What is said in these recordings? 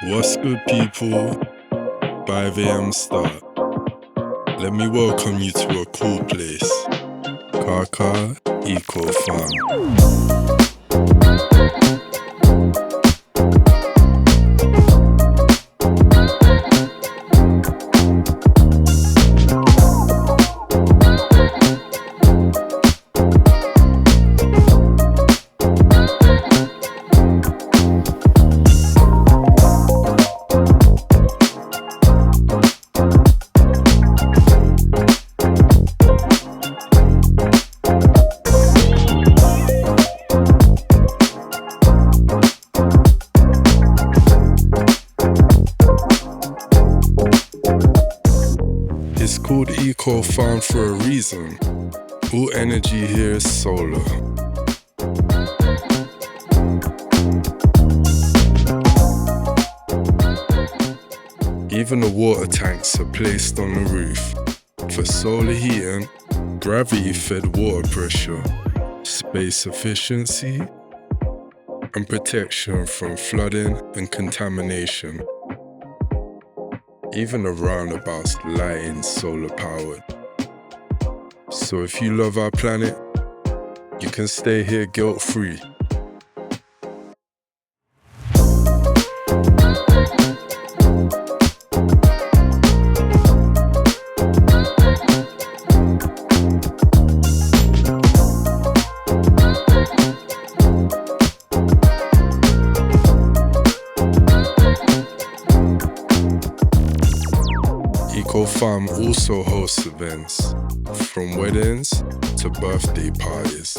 What's good, people? 5 a.m. start. Let me welcome you to a cool place. Carcar Eco Farm. It's called Eco Farm for a reason. All energy here is solar. Even the water tanks are placed on the roof for solar heating, gravity-fed water pressure, space efficiency, and protection from flooding and contamination. Even the roundabouts lighting solar powered. So if you love our planet, you can stay here guilt-free. Eco Farm also hosts events, from weddings to birthday parties.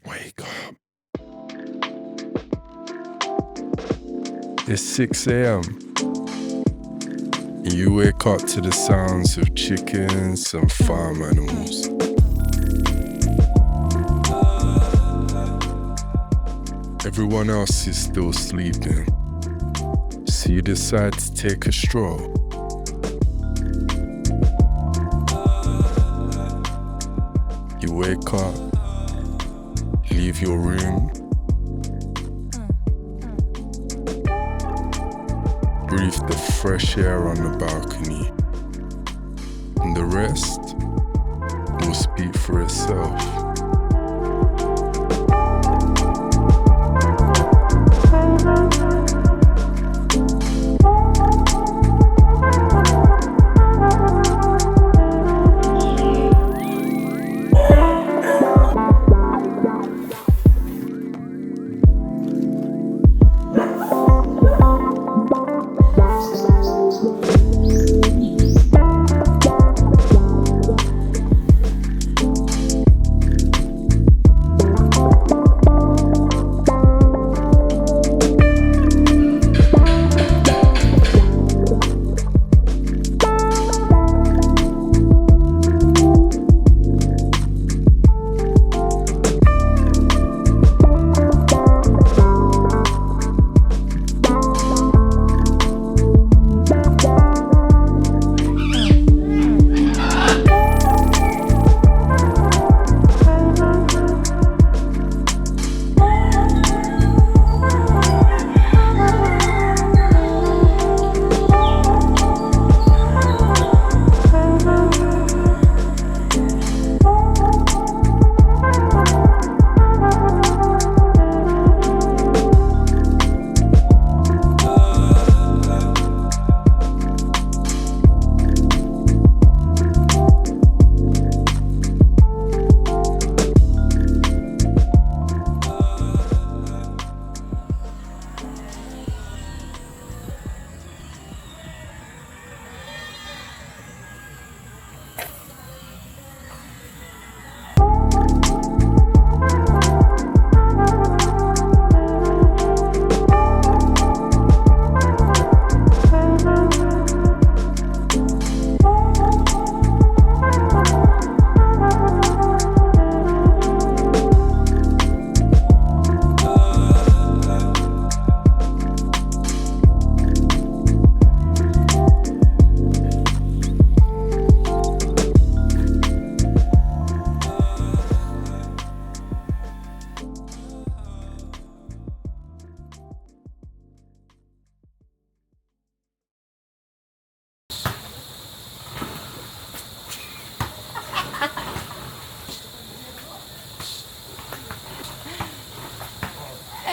Wake up. It's 6 a.m. and you wake up to the sounds of chickens and farm animals. Everyone else is still sleeping, so you decide to take a stroll. You wake up, leave your room, breathe the fresh air on the balcony, and the rest will speak for itself.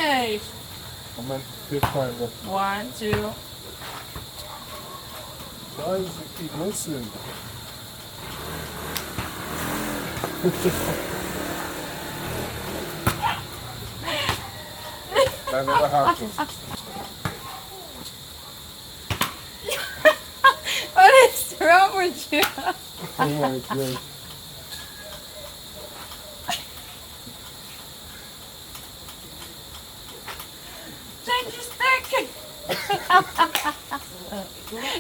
Nice. I meant this time. 1, 2. Why does it keep missing? That never happened. What is wrong with you? Oh my god. Change your stick.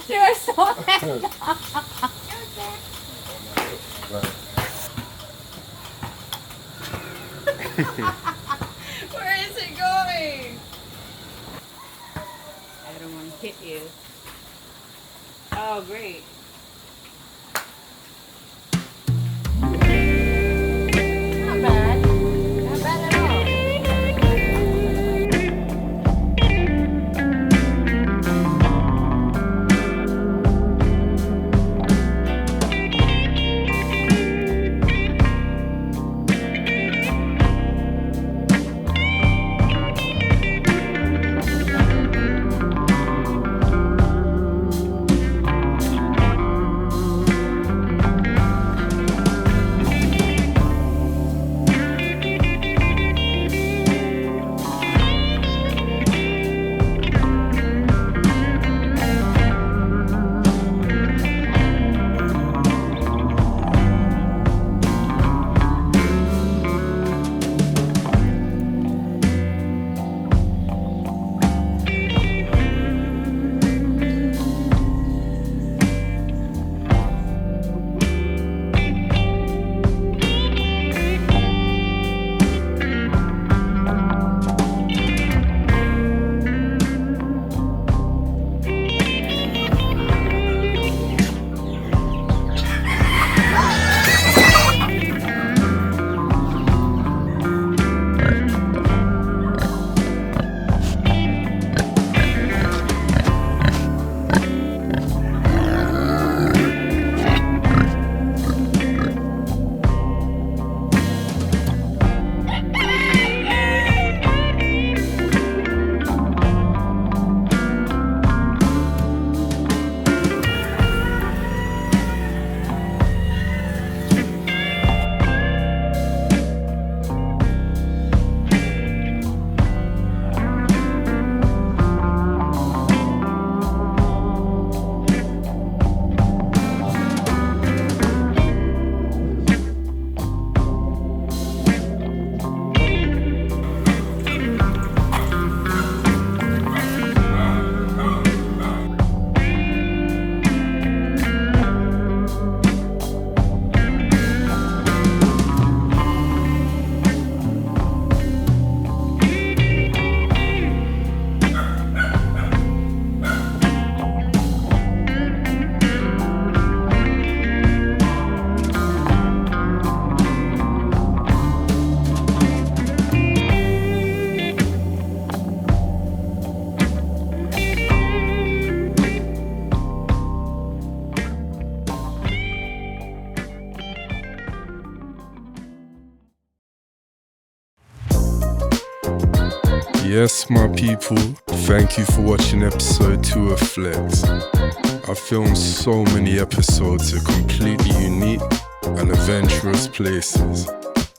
You are so mad. Where is it going? I don't want to hit you. Oh, great. Not bad. Not bad at all. Yes, my people, thank you for watching episode 2 of Flex. I filmed so many episodes of completely unique and adventurous places.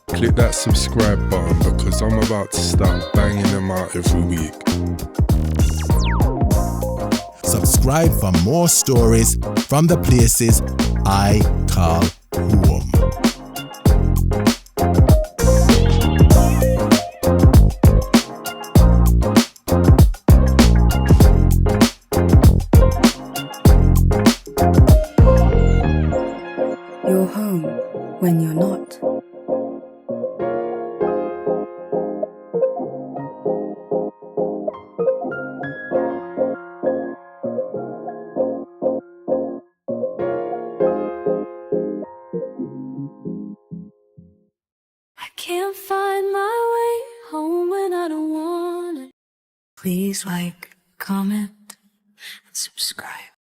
Click that subscribe button because I'm about to start banging them out every week. Subscribe for more stories from the places I call home. You're home when you're not. I can't find my way home when I don't want it. Please like, comment, and subscribe.